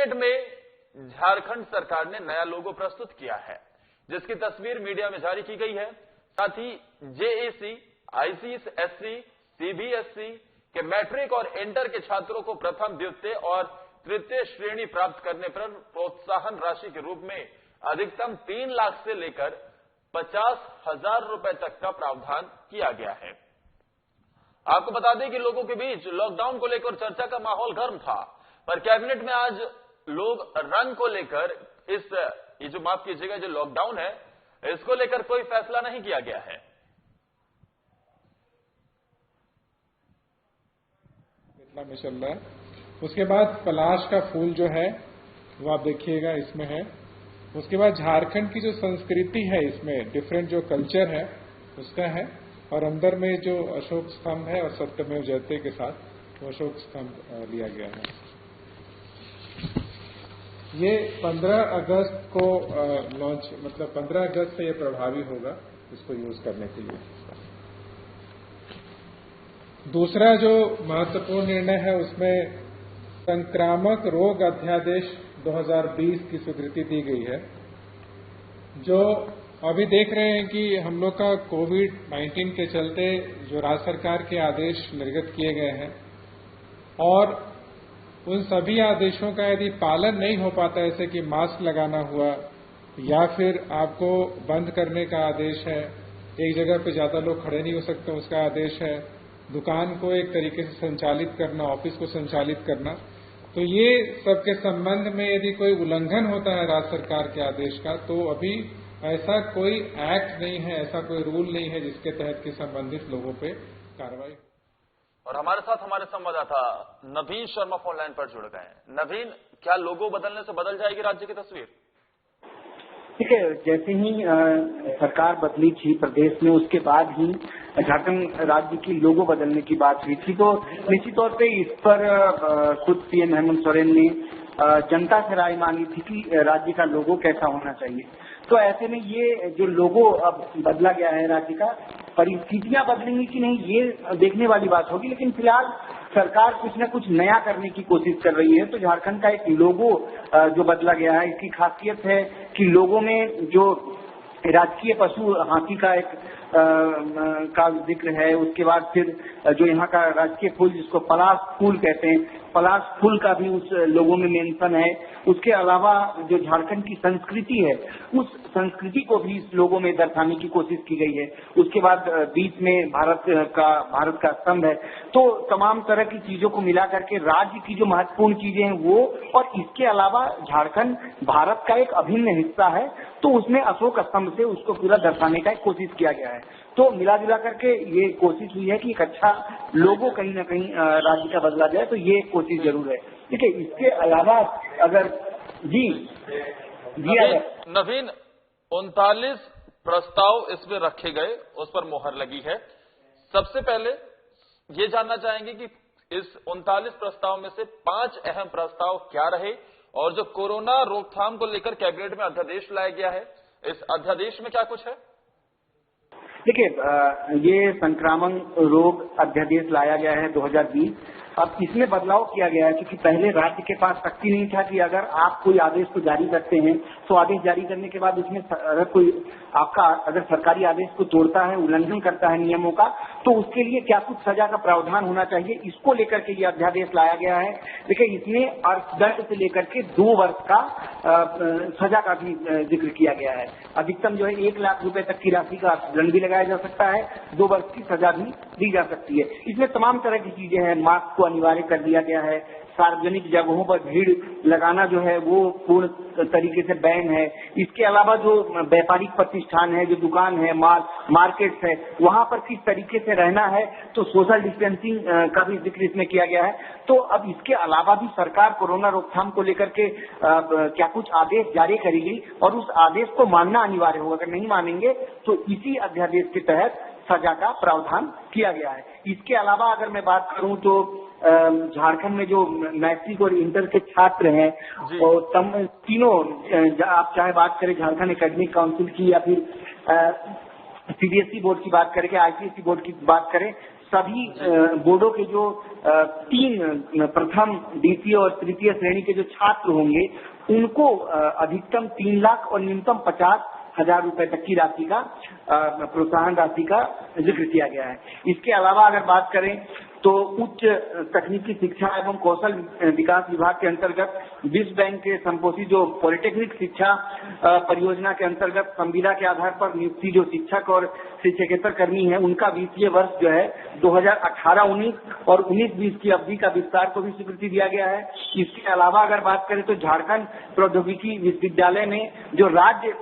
Cabinet में झारखंड सरकार ने नया लोगो प्रस्तुत किया है, जिसकी तस्वीर मीडिया में जारी की गई है। साथ ही जेएसी, आईसीएसई, सीबीएसई के मैट्रिक और इंटर के छात्रों को प्रथम, द्वितीय और तृतीय श्रेणी प्राप्त करने पर प्रोत्साहन राशि के रूप में अधिकतम 3 लाख से लेकर 50,000 रुपए तक का प्रावधान किया गया है। आपको बता दें कि लोगों के बीच लॉकडाउन को लेकर चर्चा का माहौल गर्म था, पर कैबिनेट में आज लोग रंग को लेकर ये जो माफ कीजिएगा जो लॉकडाउन है, इसको लेकर कोई फैसला नहीं किया गया है। में चल रहा है। उसके बाद पलाश का फूल जो है वो आप देखिएगा इसमें है। उसके बाद झारखंड की जो संस्कृति है, इसमें डिफरेंट जो कल्चर है उसका है, और अंदर में जो अशोक स्तंभ है और सत्यमेव जयते के साथ वो अशोक स्तंभ लिया गया है। ये 15 अगस्त को लॉन्च, मतलब 15 अगस्त से ये प्रभावी होगा इसको यूज करने के लिए। दूसरा जो महत्वपूर्ण निर्णय है उसमें संक्रामक रोग अध्यादेश 2020 की स्वीकृति दी गई है। जो अभी देख रहे हैं कि हम लोग का कोविड-19 के चलते जो राज्य सरकार के आदेश निर्गत किए गए हैं और उन सभी आदेशों का यदि पालन नहीं हो पाता, जैसे कि मास्क लगाना हुआ या फिर आपको बंद करने का आदेश है, एक जगह पे ज्यादा लोग खड़े नहीं हो सकते उसका आदेश है, दुकान को एक तरीके से संचालित करना, ऑफिस को संचालित करना, तो ये सबके संबंध में यदि कोई उल्लंघन होता है राज्य सरकार के आदेश का, तो अभी ऐसा कोई एक्ट नहीं है, ऐसा कोई रूल नहीं है जिसके तहत कि संबंधित लोगों पे कार्रवाई। और हमारे साथ हमारे संवाददाता नवीन शर्मा फोन लाइन पर जुड़ गए हैं। नवीन, क्या लोगो बदलने से बदल जाएगी राज्य की तस्वीर? ठीक है, जैसे ही सरकार बदली थी प्रदेश में, उसके बाद ही झारखंड राज्य की लोगो बदलने की बात हुई थी। तो निश्चित तौर पे इस पर खुद सीएम हेमंत सोरेन ने जनता से राय मांगी थी कि राज्य का लोगो कैसा होना चाहिए। तो ऐसे में ये जो लोगो अब बदला गया है राज्य का, परिस्थितियां बदलेंगी कि नहीं ये देखने वाली बात होगी, लेकिन फिलहाल सरकार कुछ न कुछ नया करने की कोशिश कर रही है। तो झारखंड का एक लोगो जो बदला गया है, इसकी खासियत है कि लोगो में जो राजकीय पशु हाथी का एक का जिक्र है, उसके बाद फिर जो यहाँ का राजकीय फूल जिसको पलाश फूल कहते हैं, पलाश फूल का भी उस लोगो में मेंशन है। उसके अलावा जो झारखंड की संस्कृति है, उस संस्कृति को भी इस लोगो में दर्शाने की कोशिश की गई है। उसके बाद बीच में भारत का स्तंभ है। तो तमाम तरह की चीजों को मिला करके राज्य की जो महत्वपूर्ण चीजें हैं वो, और इसके अलावा झारखंड भारत का एक अभिन्न हिस्सा है, तो उसमें अशोक स्तंभ से उसको पूरा दर्शाने का कोशिश किया गया है। तो मिला जुला करके ये कोशिश हुई है कि एक अच्छा लोगो कहीं ना कहीं राज्य का बदला जाए, तो ये कोशिश जरूर है। ठीक है, इसके अलावा अगर नवीन 39 प्रस्ताव इसमें रखे गए, उस पर मोहर लगी है। सबसे पहले ये जानना चाहेंगे कि इस 39 प्रस्ताव में से 5 अहम प्रस्ताव क्या रहे, और जो कोरोना रोकथाम को लेकर कैबिनेट में अध्यादेश लाया गया है, इस अध्यादेश में क्या कुछ है? देखिए, ये संक्रामक रोग अध्यादेश लाया गया है 2020। अब इसमें बदलाव किया गया है, क्योंकि पहले राज्य के पास शक्ति नहीं था कि अगर आप कोई आदेश को जारी करते हैं तो आदेश जारी करने के बाद उसमें अगर कोई आपका अगर सरकारी आदेश को तोड़ता है, उल्लंघन करता है नियमों का, तो उसके लिए क्या कुछ सजा का प्रावधान होना चाहिए, इसको लेकर के ये अध्यादेश लाया गया है। देखिए, इसमें अर्थदंड से लेकर के 2 वर्ष का सजा का भी जिक्र किया गया है। अधिकतम जो है 1 लाख रुपए तक की राशि का दंड भी लगाया जा सकता है, 2 वर्ष की सजा भी दी जा सकती है। इसमें तमाम तरह की चीजें हैं। मास्क को अनिवार्य कर दिया गया है। सार्वजनिक जगहों पर भीड़ लगाना जो है वो पूर्ण तरीके से बैन है। इसके अलावा जो व्यापारिक प्रतिष्ठान है, जो दुकान है, मार्केट है, वहां पर किस तरीके से रहना है, तो सोशल डिस्टेंसिंग का भी जिक्र इसमें किया गया है। तो अब इसके अलावा भी सरकार कोरोना रोकथाम को लेकर के क्या कुछ आदेश जारी करेगी, और उस आदेश को मानना अनिवार्य होगा। अगर नहीं मानेंगे तो इसी अध्यादेश के तहत सजा का प्रावधान किया गया है। इसके अलावा अगर मैं बात करूं तो झारखंड में जो मैट्रिक और इंटर के छात्र हैं, और तीनों, आप चाहे बात करें झारखंड एकेडमिक काउंसिल की या फिर सीबीएसई बोर्ड की बात करें, आईसीएसई बोर्ड की बात करें, सभी बोर्डों के जो 3 प्रथम, द्वितीय और तृतीय श्रेणी के जो छात्र होंगे उनको अधिकतम 3 लाख और न्यूनतम 50,000 रुपए तक की राशि का प्रोत्साहन राशि का जिक्र किया गया है। इसके अलावा अगर बात करें तो उच्च तकनीकी शिक्षा एवं कौशल विकास विभाग के अंतर्गत विश्व बैंक के संपोषित जो पॉलिटेक्निक शिक्षा परियोजना के अंतर्गत संविदा के आधार पर नियुक्ति जो शिक्षक और शिक्षकेतर कर्मी है उनका वित्तीय वर्ष जो है 2018-19 और 19-20 की अवधि का विस्तार को भी स्वीकृति दिया गया है। इसके अलावा अगर बात करें तो झारखंड प्रौद्योगिकी विश्वविद्यालय में जो राज्य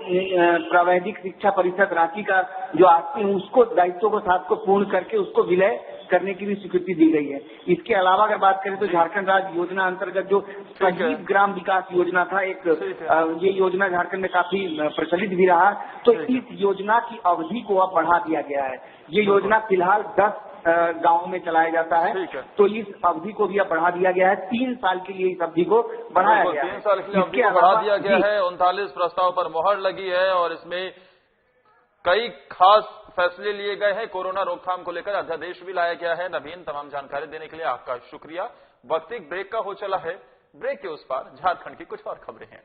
प्रावैधिक शिक्षा परिषद राशि का जो आती है उसको दायित्वों को साथ को पूर्ण करके उसको विलय करने की भी स्वीकृति दी गई है। इसके अलावा अगर बात करें तो झारखंड राज्य योजना अंतर्गत जो सजीव ग्राम विकास योजना था ये योजना झारखंड में काफी प्रचलित भी रहा, तो इस योजना की अवधि को अब बढ़ा दिया गया है। ये योजना फिलहाल 10 गाँव में चलाया जाता है, तो इस अवधि को भी अब बढ़ा दिया गया है। 3 साल के लिए इस अवधि को बढ़ाया गया है। 3 साल के लिए अवधि को बढ़ा दिया गया है। 39 प्रस्ताव पर मोहर लगी है और इसमें कई खास फैसले लिए गए हैं। कोरोना रोकथाम को लेकर अध्यादेश भी लाया गया है। नवीन, तमाम जानकारी देने के लिए आपका शुक्रिया। वक्त एक ब्रेक का हो चला है। ब्रेक के उस पार झारखंड की कुछ और खबरें हैं।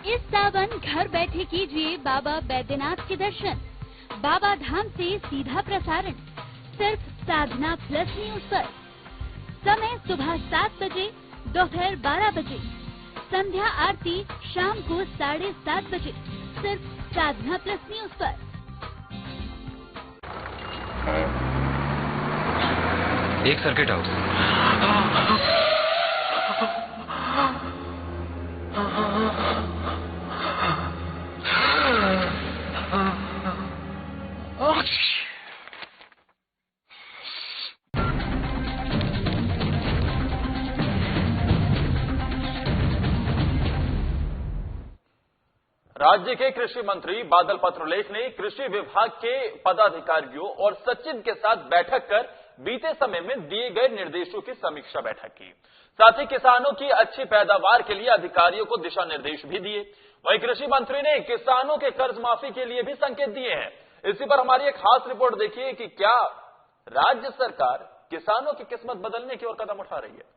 इस सावन घर बैठे कीजिए बाबा बैद्यनाथ के दर्शन। बाबा धाम से सीधा प्रसारण सिर्फ साधना प्लस न्यूज पर। समय सुबह 7 बजे, दोपहर 12 बजे, संध्या आरती शाम को 7:30 बजे, सिर्फ साधना प्लस न्यूज पर। एक सर्किट हाउस। राज्य के कृषि मंत्री बादल पत्रलेख ने कृषि विभाग के पदाधिकारियों और सचिव के साथ बैठक कर बीते समय में दिए गए निर्देशों की समीक्षा बैठक की। साथ ही किसानों की अच्छी पैदावार के लिए अधिकारियों को दिशा निर्देश भी दिए। वहीं कृषि मंत्री ने किसानों के कर्ज माफी के लिए भी संकेत दिए हैं। इसी पर हमारी एक खास रिपोर्ट देखिए कि क्या राज्य सरकार किसानों की किस्मत बदलने की ओर कदम उठा रही है।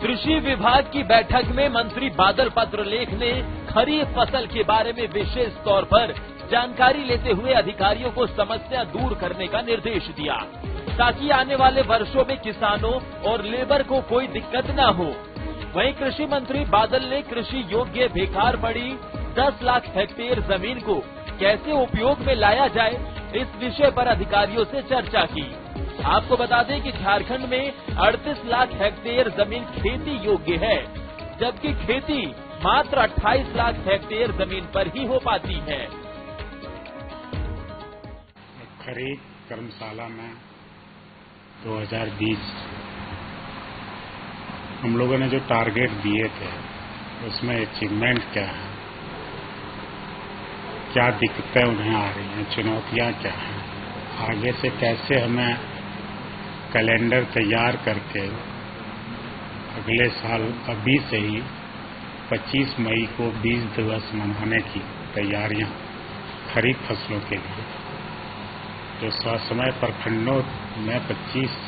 कृषि विभाग की बैठक में मंत्री बादल पत्रलेख ने खरीफ फसल के बारे में विशेष तौर पर जानकारी लेते हुए अधिकारियों को समस्या दूर करने का निर्देश दिया, ताकि आने वाले वर्षों में किसानों और लेबर को कोई दिक्कत न हो। वहीं कृषि मंत्री बादल ने कृषि योग्य बेकार पड़ी 10 लाख हेक्टेयर जमीन को कैसे उपयोग में लाया जाए, इस विषय पर अधिकारियों से चर्चा की। आपको बता दें कि झारखंड में 38 लाख हेक्टेयर जमीन खेती योग्य है, जबकि खेती मात्र 28 लाख हेक्टेयर जमीन पर ही हो पाती है। खरीफ कर्मशाला में 2020 हम लोगों ने जो टारगेट दिए थे उसमें अचीवमेंट क्या है, क्या दिक्कतें उन्हें आ रही हैं, चुनौतियां क्या हैं, आगे से कैसे हमें कैलेंडर तैयार करके अगले साल अभी से ही 25 मई को बीज दिवस मनाने की तैयारियां खरीफ फसलों के लिए जो समय प्रखंडों में 25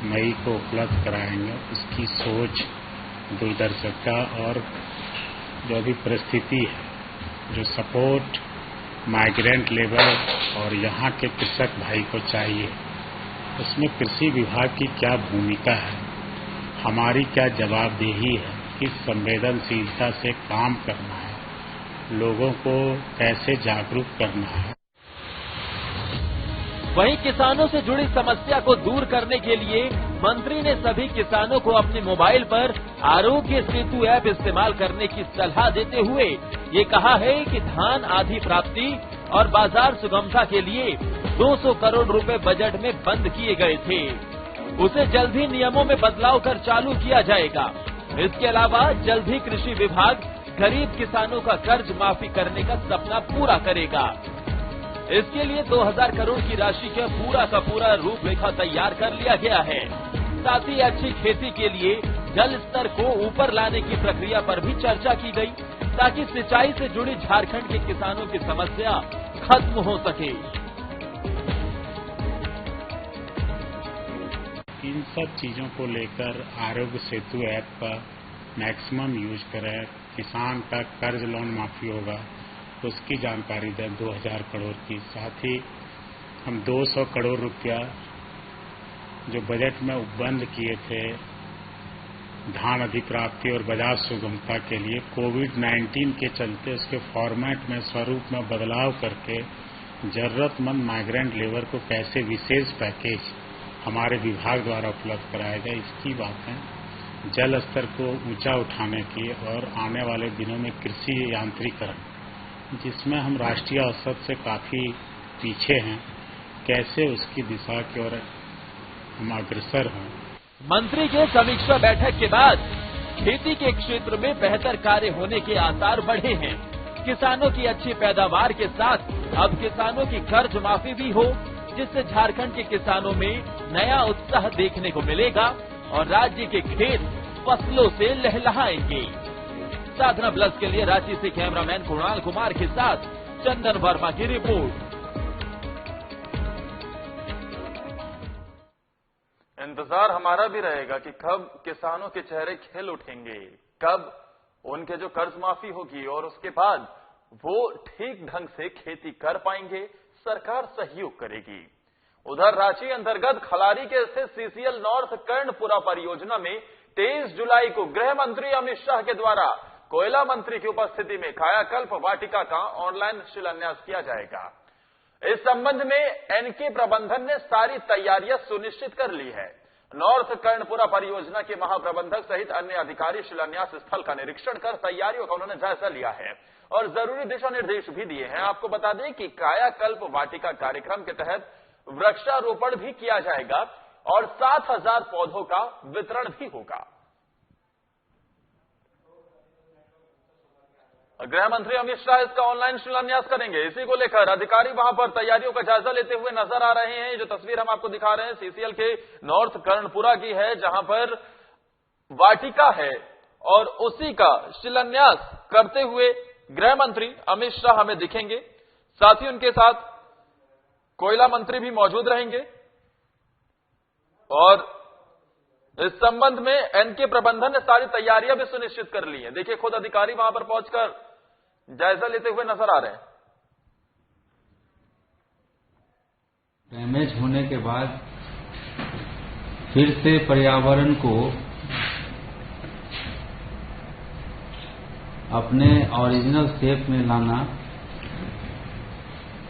मई को उपलब्ध कराएंगे, उसकी सोच, दूरदर्शिता और जो भी परिस्थिति है, जो सपोर्ट माइग्रेंट लेबर और यहाँ के कृषक भाई को चाहिए, उसमें कृषि विभाग की क्या भूमिका है, हमारी क्या जवाबदेही है, किस संवेदनशीलता से काम करना है, लोगों को कैसे जागरूक करना है। वहीं किसानों से जुड़ी समस्या को दूर करने के लिए मंत्री ने सभी किसानों को अपने मोबाइल पर आरोग्य सेतु ऐप इस्तेमाल करने की सलाह देते हुए ये कहा है कि धान आधी प्राप्ति और बाजार सुगमता के लिए 200 करोड़ रुपए बजट में बंद किए गए थे, उसे जल्द ही नियमों में बदलाव कर चालू किया जाएगा। इसके अलावा जल्द ही कृषि विभाग गरीब किसानों का कर्ज माफी करने का सपना पूरा करेगा। इसके लिए 2000 करोड़ की राशि का पूरा रूपरेखा तैयार कर लिया गया है। साथ ही अच्छी खेती के लिए जल स्तर को ऊपर लाने की प्रक्रिया पर भी चर्चा की गई, ताकि सिंचाई से जुड़ी झारखंड के किसानों की समस्या खत्म हो सके। इन सब चीजों को लेकर आरोग्य सेतु ऐप का मैक्सिमम यूज करें, किसान का कर्ज लोन माफी होगा उसकी जानकारी दें 2000 करोड़ की। साथ ही हम 200 करोड़ रुपया जो बजट में उपबंध किए थे धान अधिप्राप्ति और बाजार सुगमता के लिए, कोविड-19 के चलते उसके फॉर्मेट में स्वरूप में बदलाव करके जरूरतमंद माइग्रेंट लेबर को कैसे विशेष पैकेज हमारे विभाग द्वारा उपलब्ध कराया जाए, इसकी बात है। जल स्तर को ऊंचा उठाने की और आने वाले दिनों में कृषि यांत्रिकरण, जिसमें हम राष्ट्रीय औसत से काफी पीछे हैं, कैसे उसकी दिशा की ओर हम अग्रसर हों। मंत्री के समीक्षा बैठक के बाद खेती के क्षेत्र में बेहतर कार्य होने के आसार बढ़े हैं। किसानों की अच्छी पैदावार के साथ अब किसानों की कर्ज माफी भी हो, जिससे झारखंड के किसानों में नया उत्साह देखने को मिलेगा और राज्य के खेत फसलों से लहलहाएंगे। साधना प्लस के लिए रांची से कैमरामैन कुणाल कुमार के साथ चंदन वर्मा की रिपोर्ट। इंतजार हमारा भी रहेगा कि कब किसानों के चेहरे खिल उठेंगे, कब उनके जो कर्ज माफी होगी और उसके बाद वो ठीक ढंग से खेती कर पाएंगे, सरकार सहयोग करेगी। उधर रांची अंतर्गत खलारी के स्थित सीसीएल नॉर्थ कर्णपुरा परियोजना में 23 जुलाई को गृह मंत्री अमित शाह के द्वारा कोयला मंत्री की उपस्थिति में कायाकल्प वाटिका का ऑनलाइन शिलान्यास किया जाएगा। इस संबंध में एनके प्रबंधन ने सारी तैयारियां सुनिश्चित कर ली है। नॉर्थ कर्णपुरा परियोजना के महाप्रबंधक सहित अन्य अधिकारी शिलान्यास स्थल का निरीक्षण कर तैयारियों का उन्होंने जायजा लिया है और जरूरी दिशा निर्देश भी दिए हैं। आपको बता दें कि कायाकल्प वाटिका कार्यक्रम के तहत वृक्षारोपण भी किया जाएगा और 7000 पौधों का वितरण भी होगा। गृह मंत्री अमित शाह इसका ऑनलाइन शिलान्यास करेंगे। इसी को लेकर अधिकारी वहां पर तैयारियों का जायजा लेते हुए नजर आ रहे हैं। जो तस्वीर हम आपको दिखा रहे हैं सीसीएल के नॉर्थ कर्णपुरा की है, जहां पर वाटिका है और उसी का शिलान्यास करते हुए गृह मंत्री अमित शाह हमें दिखेंगे। साथ ही उनके साथ कोयला मंत्री भी मौजूद रहेंगे और इस संबंध में एनके प्रबंधन ने सारी तैयारियां भी सुनिश्चित कर ली हैं। देखिए, खुद अधिकारी वहां पर पहुंचकर जायजा लेते हुए नजर आ रहे हैं। डैमेज होने के बाद फिर से पर्यावरण को अपने ओरिजिनल शेप में लाना,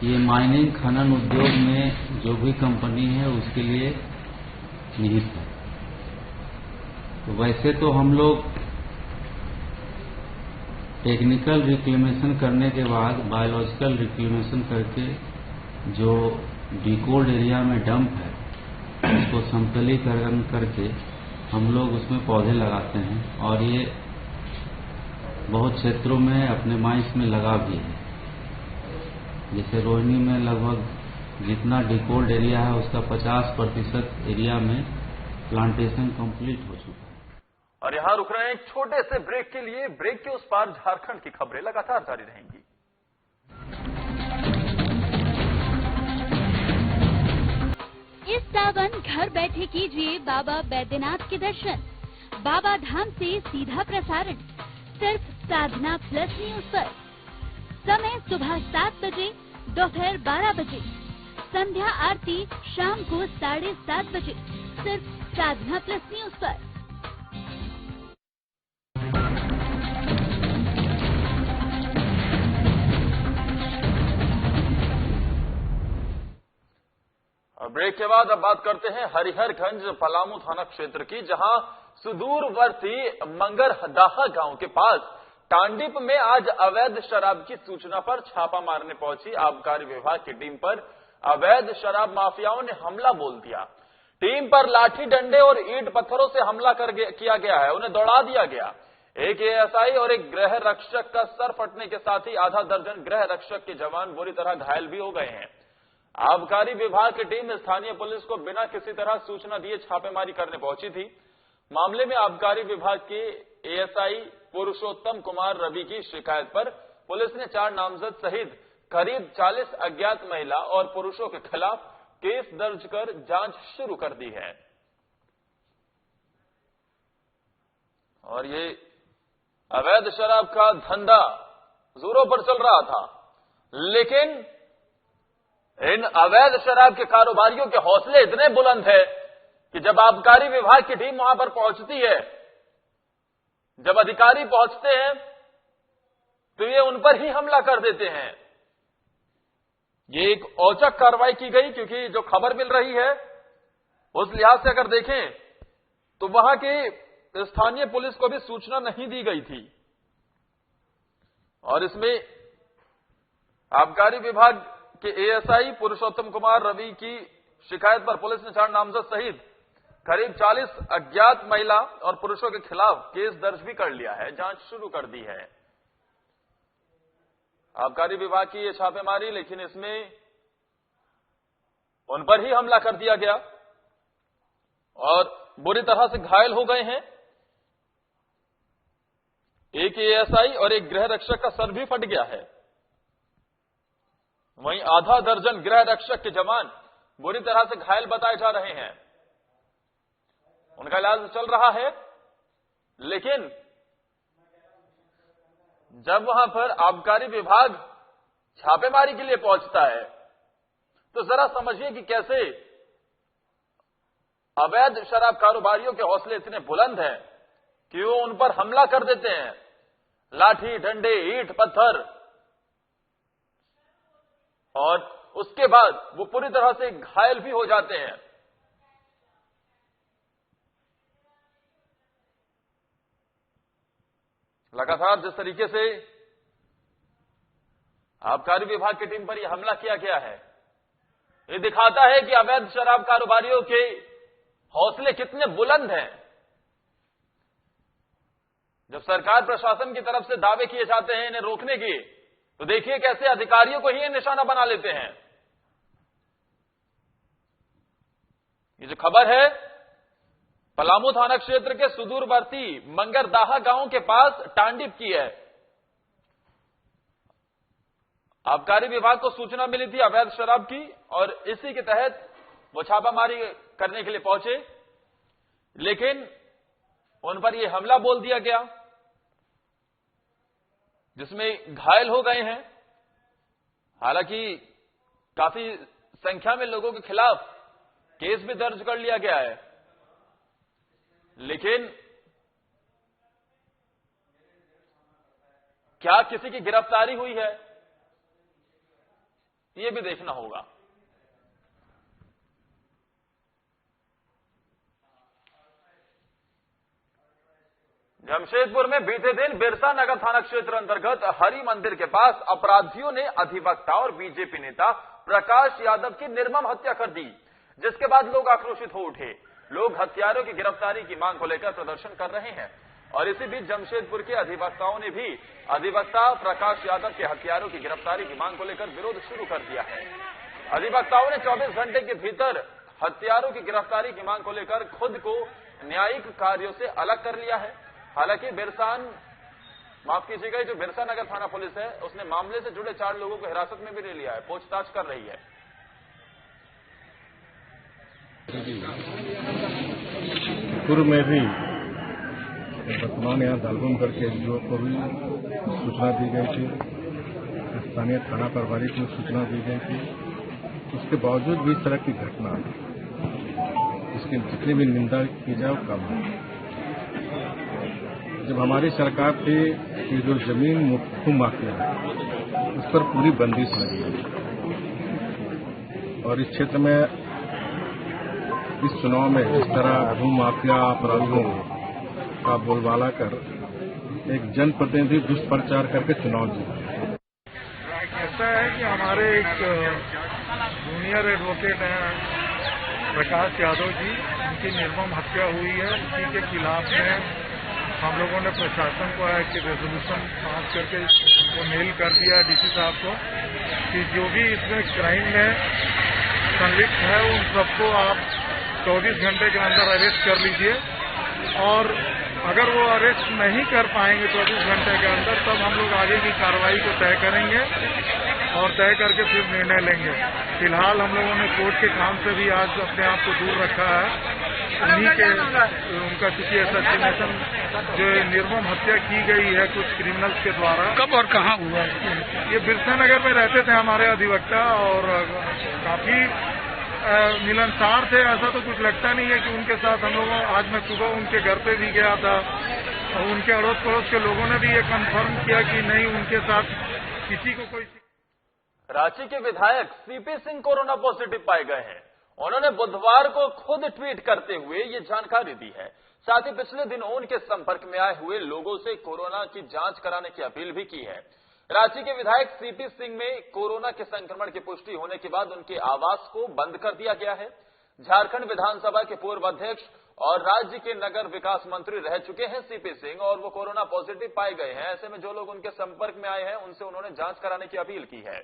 ये माइनिंग खनन उद्योग में जो भी कंपनी है उसके लिए निहित है। तो वैसे तो हम लोग टेक्निकल रिक्लेमेशन करने के बाद बायोलॉजिकल रिक्लेमेशन करके जो डिकोल्ड एरिया में डंप है उसको समतलीकरण करके हम लोग उसमें पौधे लगाते हैं और ये बहुत क्षेत्रों में अपने माइंस में लगा भी है। जैसे रोहिणी में लगभग जितना डिकोल्ड एरिया है उसका 50% एरिया में प्लांटेशन कंप्लीट हो चुका है। और यहां रुक रहे हैं एक छोटे से ब्रेक के लिए। ब्रेक के उस पार झारखंड की खबरें लगातार जारी रहेंगी। इस सावन घर बैठे कीजिए बाबा बैद्यनाथ के दर्शन। बाबा धाम से सीधा प्रसारण सिर्फ साधना प्लस न्यूज पर। समय सुबह 7 बजे, दोपहर 12 बजे, संध्या आरती शाम को 7:30 बजे, सिर्फ साधना प्लस न्यूज पर। ब्रेक के बाद अब बात करते हैं हरिहरगंज पलामू थाना क्षेत्र की, जहां सुदूरवर्ती मंगरदाहा गांव के पास टांडिप में आज अवैध शराब की सूचना पर छापा मारने पहुंची आबकारी विभाग की टीम पर अवैध शराब माफियाओं ने हमला बोल दिया। टीम पर लाठी डंडे और ईंट पत्थरों से हमला किया गया है, उन्हें दौड़ा दिया गया। एक एएसआई और एक गृह रक्षक का सर फटने के साथ ही आधा दर्जन गृह रक्षक के जवान बुरी तरह घायल भी हो गए हैं। आबकारी विभाग की टीम स्थानीय पुलिस को बिना किसी तरह सूचना दिए छापेमारी करने पहुंची थी। मामले में आबकारी विभाग के एएसआई पुरुषोत्तम कुमार रवि की शिकायत पर पुलिस ने 4 नामजद सहित करीब 40 अज्ञात महिला और पुरुषों के खिलाफ केस दर्ज कर जांच शुरू कर दी है। और ये अवैध शराब का धंधा जोरों पर चल रहा था, लेकिन इन अवैध शराब के कारोबारियों के हौसले इतने बुलंद है कि जब आबकारी विभाग की टीम वहां पर पहुंचती है, जब अधिकारी पहुंचते हैं, तो ये उन पर ही हमला कर देते हैं। ये एक औचक कार्रवाई की गई, क्योंकि जो खबर मिल रही है उस लिहाज से अगर देखें तो वहां के स्थानीय पुलिस को भी सूचना नहीं दी गई थी। और इसमें आबकारी विभाग के एएसआई पुरुषोत्तम कुमार रवि की शिकायत पर पुलिस ने 4 नामजद सहित करीब 40 अज्ञात महिला और पुरुषों के खिलाफ केस दर्ज भी कर लिया है, जांच शुरू कर दी है। आबकारी विभाग की ये छापेमारी, लेकिन इसमें उन पर ही हमला कर दिया गया और बुरी तरह से घायल हो गए हैं। एक एएसआई और एक गृह रक्षक का सर भी फट गया है। वहीं आधा दर्जन गृह रक्षक के जवान बुरी तरह से घायल बताए जा रहे हैं। उनका इलाज चल रहा है, लेकिन जब वहां पर आबकारी विभाग छापेमारी के लिए पहुंचता है तो जरा समझिए कि कैसे अवैध शराब कारोबारियों के हौसले इतने बुलंद हैं कि वो उन पर हमला कर देते हैं। लाठी, डंडे, ईंट, पत्थर, और उसके बाद वो पूरी तरह से घायल भी हो जाते हैं। लगातार जिस तरीके से आबकारी विभाग की टीम पर यह हमला किया गया है, ये दिखाता है कि अवैध शराब कारोबारियों के हौसले कितने बुलंद हैं। जब सरकार प्रशासन की तरफ से दावे किए जाते हैं इन्हें रोकने के, तो देखिए कैसे अधिकारियों को ही ये निशाना बना लेते हैं। ये जो खबर है पलामू थाना क्षेत्र के सुदूरवर्ती मंगरदाहा गांव के पास टांडिप की है। आबकारी विभाग को सूचना मिली थी अवैध शराब की, और इसी के तहत वो छापामारी करने के लिए पहुंचे, लेकिन उन पर यह हमला बोल दिया गया, जिसमें घायल हो गए हैं। हालांकि काफी संख्या में लोगों के खिलाफ केस भी दर्ज कर लिया गया है, लेकिन क्या किसी की गिरफ्तारी हुई है, यह भी देखना होगा। जमशेदपुर में बीते दिन बिरसा नगर थाना क्षेत्र अंतर्गत हरि मंदिर के पास अपराधियों ने अधिवक्ता और बीजेपी नेता प्रकाश यादव की निर्मम हत्या कर दी, जिसके बाद लोग आक्रोशित हो उठे। लोग हत्यारों की गिरफ्तारी की मांग को लेकर प्रदर्शन कर रहे हैं, और इसी बीच जमशेदपुर के अधिवक्ताओं ने भी अधिवक्ता प्रकाश यादव के हत्यारों की गिरफ्तारी की मांग को लेकर विरोध शुरू कर दिया है। अधिवक्ताओं ने 24 घंटे के भीतर हत्यारों की गिरफ्तारी की मांग को लेकर खुद को न्यायिक कार्यों से अलग कर लिया है। हालांकि जो बिरसा नगर थाना पुलिस है, उसने मामले से जुड़े 4 लोगों को हिरासत में भी ले लिया है, पूछताछ कर रही है। पूर्व में भी वर्तमान यहाँ दालबन करके एसडीओ को भी सूचना दी गई थी, स्थानीय थाना प्रभारी को सूचना दी गई थी। उसके बावजूद भी इस तरह की घटना, इसकी जितनी भी निंदा की जाए वो कम है। जब हमारी सरकार थी कि जो जमीन भू माफिया है उस पर पूरी बंदिश लगी है, और इस क्षेत्र में इस चुनाव में इस तरह भू माफिया अपराधियों का बोलबाला कर एक जनप्रतिनिधि दुष्प्रचार करके चुनाव जीता। ऐसा है कि हमारे एक जूनियर एडवोकेट हैं प्रकाश यादव जी, उनकी निर्मम हत्या हुई है। उसी के खिलाफ में हम लोगों ने प्रशासन को एक रेजोल्यूशन पास करके वो मेल कर दिया डीसी साहब को कि जो भी इसमें क्राइम में संलिप्त है उन सबको आप 24 घंटे के अंदर अरेस्ट कर लीजिए, और अगर वो अरेस्ट नहीं कर पाएंगे 24 घंटे के अंदर, तब हम लोग आगे की कार्रवाई को तय करेंगे और तय करके फिर निर्णय लेंगे। फिलहाल हम लोगों ने कोर्ट के काम से भी आज अपने आप को दूर रखा है। उन्हीं के उनका चूंकि असैसिनेशन जो निर्मम हत्या की गई है कुछ क्रिमिनल्स के द्वारा। कब और कहाँ हुआ? ये बिरसा नगर में रहते थे हमारे अधिवक्ता, और काफी मिलनसार थे। ऐसा तो कुछ लगता नहीं है कि उनके साथ हम लोगों, आज मैं सुबह उनके घर पे भी गया था और उनके अड़ोस पड़ोस के लोगों ने भी ये कंफर्म किया कि नहीं, उनके साथ किसी को कोई। रांची के विधायक सीपी सिंह कोरोना पॉजिटिव पाए गए हैं। उन्होंने बुधवार को खुद ट्वीट करते हुए ये जानकारी दी है। साथ ही पिछले दिनों उनके संपर्क में आए हुए लोगों से कोरोना की जांच कराने की अपील भी की है। रांची के विधायक सीपी सिंह में कोरोना के संक्रमण की पुष्टि होने के बाद उनके आवास को बंद कर दिया गया है। झारखंड विधानसभा के पूर्व अध्यक्ष और राज्य के नगर विकास मंत्री रह चुके हैं सीपी सिंह, और वो कोरोना पॉजिटिव पाए गए हैं। ऐसे में जो लोग उनके संपर्क में आए हैं उनसे उन्होंने जांच कराने की अपील की है।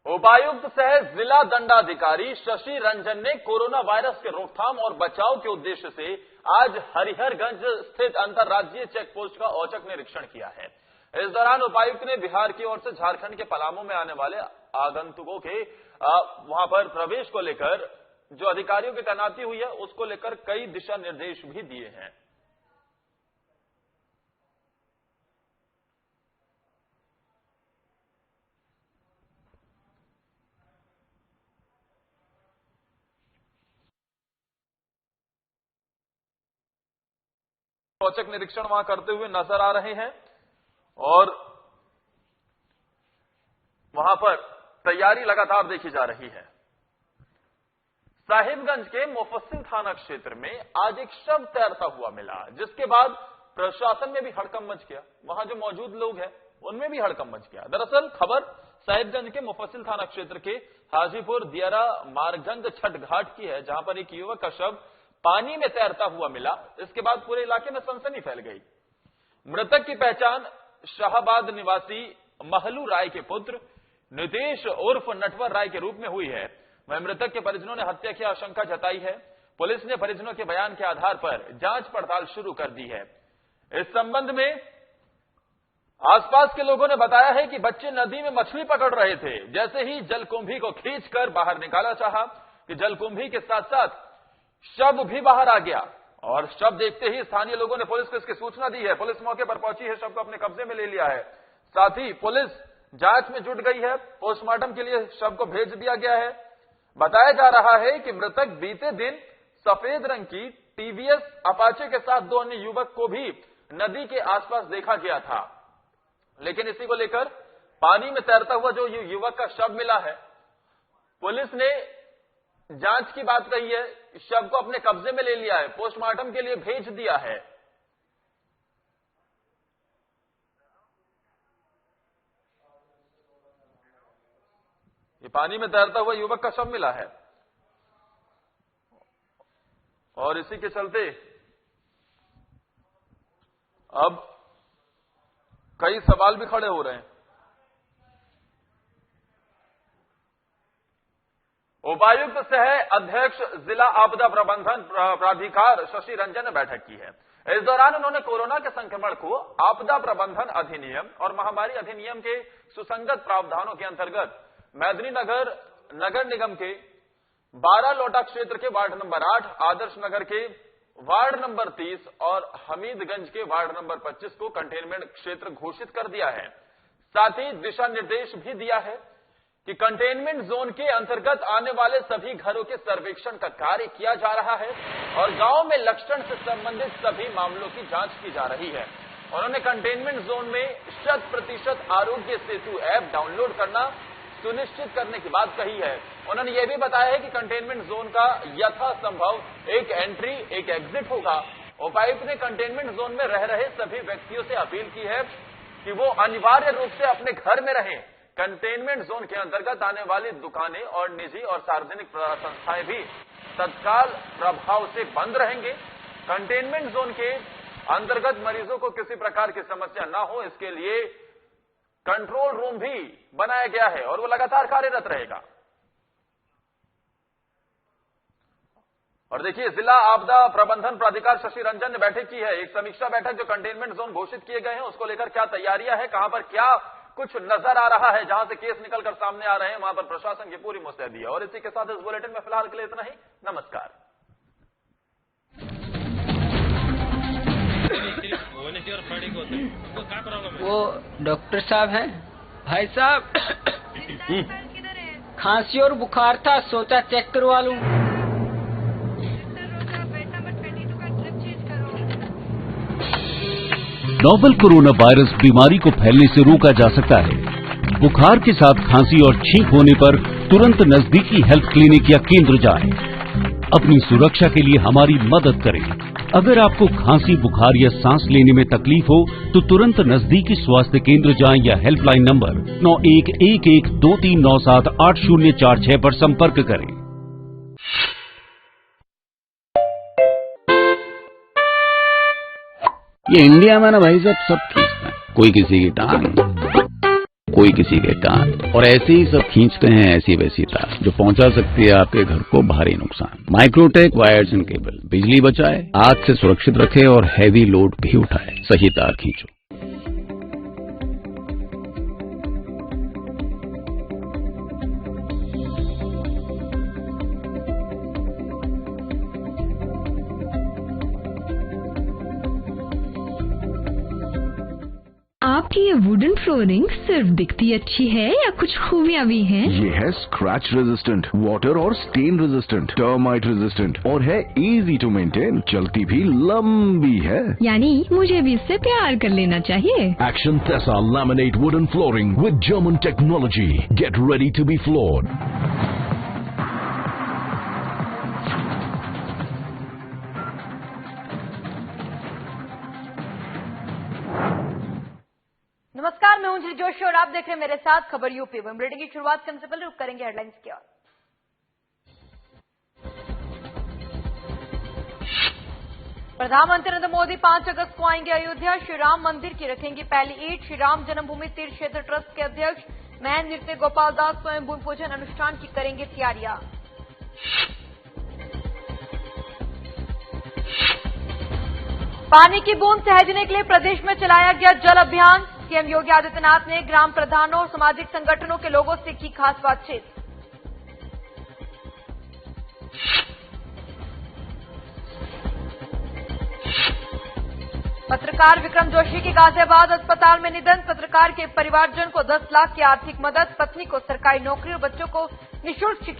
उपायुक्त सह जिला दंडाधिकारी शशि रंजन ने कोरोना वायरस के रोकथाम और बचाव के उद्देश्य से आज हरिहरगंज स्थित अंतर्राज्यीय चेक पोस्ट का औचक निरीक्षण किया है। इस दौरान उपायुक्त ने बिहार की ओर से झारखंड के पलामू में आने वाले आगंतुकों के वहां पर प्रवेश को लेकर जो अधिकारियों की तैनाती हुई है उसको लेकर कई दिशा निर्देश भी दिए हैं। औचक निरीक्षण वहां करते हुए नजर आ रहे हैं और वहां पर तैयारी लगातार देखी जा रही है। साहिबगंज के मुफस्सिल थाना क्षेत्र में आज एक शव तैरता हुआ मिला, जिसके बाद प्रशासन में भी हड़कंप मच गया। वहां जो मौजूद लोग हैं उनमें भी हड़कंप मच गया। दरअसल खबर साहिबगंज के मुफस्सिल थाना क्षेत्र के हाजीपुर दियारा मारगंज छठ घाट की है, जहां पर एक युवक का शव पानी में तैरता हुआ मिला। इसके बाद पूरे इलाके में सनसनी फैल गई। मृतक की पहचान शाहबाद निवासी महलू राय के पुत्र नितेश उर्फ नटवर राय के रूप में हुई है। वह मृतक के परिजनों ने हत्या की आशंका जताई है। पुलिस ने परिजनों के बयान के आधार पर जांच पड़ताल शुरू कर दी है। इस संबंध में आसपास के लोगों ने बताया है कि बच्चे नदी में मछली पकड़ रहे थे। जैसे ही जलकुंभी को खींचकर बाहर निकाला चाहा कि जलकुंभी के साथ साथ शव भी बाहर आ गया, और शव देखते ही स्थानीय लोगों ने पुलिस को इसकी सूचना दी है। पुलिस मौके पर पहुंची है, शव को अपने कब्जे में ले लिया है। साथ ही पुलिस जांच में जुट गई है। पोस्टमार्टम के लिए शव को भेज दिया गया है। बताया जा रहा है कि मृतक बीते दिन सफेद रंग की टीवीएस अपाचे के साथ दो अन्य युवक को भी नदी के आसपास देखा गया था, लेकिन इसी को लेकर पानी में तैरता हुआ जो युवक का शव मिला है, पुलिस ने जांच की बात कही है, शव को अपने कब्जे में ले लिया है, पोस्टमार्टम के लिए भेज दिया है। ये पानी में तैरता हुआ युवक का शव मिला है और इसी के चलते अब कई सवाल भी खड़े हो रहे हैं। उपायुक्त सह अध्यक्ष जिला आपदा प्रबंधन प्राधिकार शशि रंजन ने बैठक की है। इस दौरान उन्होंने कोरोना के संक्रमण को आपदा प्रबंधन अधिनियम और महामारी अधिनियम के सुसंगत प्रावधानों के अंतर्गत मैदिनीनगर नगर निगम के 12 लोटा क्षेत्र के वार्ड नंबर 8, आदर्श नगर के वार्ड नंबर 30 और हमीदगंज के वार्ड नंबर 25 को कंटेनमेंट क्षेत्र घोषित कर दिया है। साथ ही दिशा निर्देश भी दिया है कि कंटेनमेंट जोन के अंतर्गत आने वाले सभी घरों के सर्वेक्षण का कार्य किया जा रहा है और गांव में लक्षण से संबंधित सभी मामलों की जांच की जा रही है। उन्होंने कंटेनमेंट जोन में 100% आरोग्य सेतु ऐप डाउनलोड करना सुनिश्चित करने की बात कही है। उन्होंने यह भी बताया है कि कंटेनमेंट जोन का यथासंभव एक एंट्री एक एग्जिट होगा। उपायुक्त ने कंटेनमेंट जोन में रह रहे सभी व्यक्तियों से अपील की है कि वो अनिवार्य रूप से अपने घर में रहें। कंटेनमेंट जोन के अंतर्गत आने वाली दुकानें और निजी और सार्वजनिक संस्थाएं भी तत्काल प्रभाव से बंद रहेंगे। कंटेनमेंट जोन के अंतर्गत मरीजों को किसी प्रकार की समस्या ना हो, इसके लिए कंट्रोल रूम भी बनाया गया है और वो लगातार कार्यरत रहेगा। और देखिए, जिला आपदा प्रबंधन प्राधिकार शशि रंजन ने बैठक की है, एक समीक्षा बैठक। जो कंटेनमेंट जोन घोषित किए गए हैं उसको लेकर क्या तैयारियां हैं, कहां पर क्या कुछ नजर आ रहा है, जहां से केस निकलकर सामने आ रहे हैं, वहां पर प्रशासन की पूरी मुस्तैदी है। और इसी के साथ इस बुलेटिन में फिलहाल के लिए इतना ही। नमस्कार। वो डॉक्टर साहब हैं? भाई साहब, खांसी और बुखार था, सोचा चेक करवा लूं। नोवेल कोरोना वायरस बीमारी को फैलने से रोका जा सकता है। बुखार के साथ खांसी और छींक होने पर तुरंत नजदीकी हेल्थ क्लिनिक या केंद्र जाएं। अपनी सुरक्षा के लिए हमारी मदद करें। अगर आपको खांसी, बुखार या सांस लेने में तकलीफ हो तो तुरंत नजदीकी स्वास्थ्य केंद्र जाएं या हेल्पलाइन नंबर 911123978046 पर संपर्क करें। ये इंडिया में ना भाई साहब सब खींचते हैं, कोई किसी की टांग, कोई किसी के कान, और ऐसे ही सब खींचते हैं ऐसी वैसी तार जो पहुंचा सकती है आपके घर को भारी नुकसान। माइक्रोटेक वायर्स एंड केबल बिजली बचाए, आग से सुरक्षित रखे और हैवी लोड भी उठाए। सही तार खींचो। आपकी ये वुडन फ्लोरिंग सिर्फ दिखती अच्छी है या कुछ खूबियाँ भी हैं? ये है स्क्रैच रेजिस्टेंट, वाटर और स्टेन रेजिस्टेंट, टर्माइट रेजिस्टेंट और है इजी टू मेंटेन, चलती भी लंबी है। यानी मुझे भी इससे प्यार कर लेना चाहिए। Action Tessa laminate wooden flooring with German technology. Get ready to be floored. नमस्कार, मैं अंजलि जोशी और आप देख रहे हैं मेरे साथ खबर यूपी। बुलेटिन की शुरुआत करने से पहले रुक करेंगे हेडलाइंस की ओर। प्रधानमंत्री नरेंद्र मोदी 5 अगस्त को आएंगे अयोध्या, श्री राम मंदिर की रखेंगे पहली ईंट। श्री राम जन्मभूमि तीर्थ क्षेत्र ट्रस्ट के अध्यक्ष महंत नृत्य गोपाल दास स्वयं भूमि पूजन अनुष्ठान की करेंगे तैयारियां। पानी की बूंद सहेजने के लिए प्रदेश में चलाया गया जल अभियान। सीएम योगी आदित्यनाथ ने ग्राम प्रधानों और सामाजिक संगठनों के लोगों से की खास बातचीत। पत्रकार विक्रम जोशी की गाजियाबाद अस्पताल में निधन। पत्रकार के परिवारजन को 10 लाख की आर्थिक मदद, पत्नी को सरकारी नौकरी और बच्चों को निःशुल्क शिक्षा।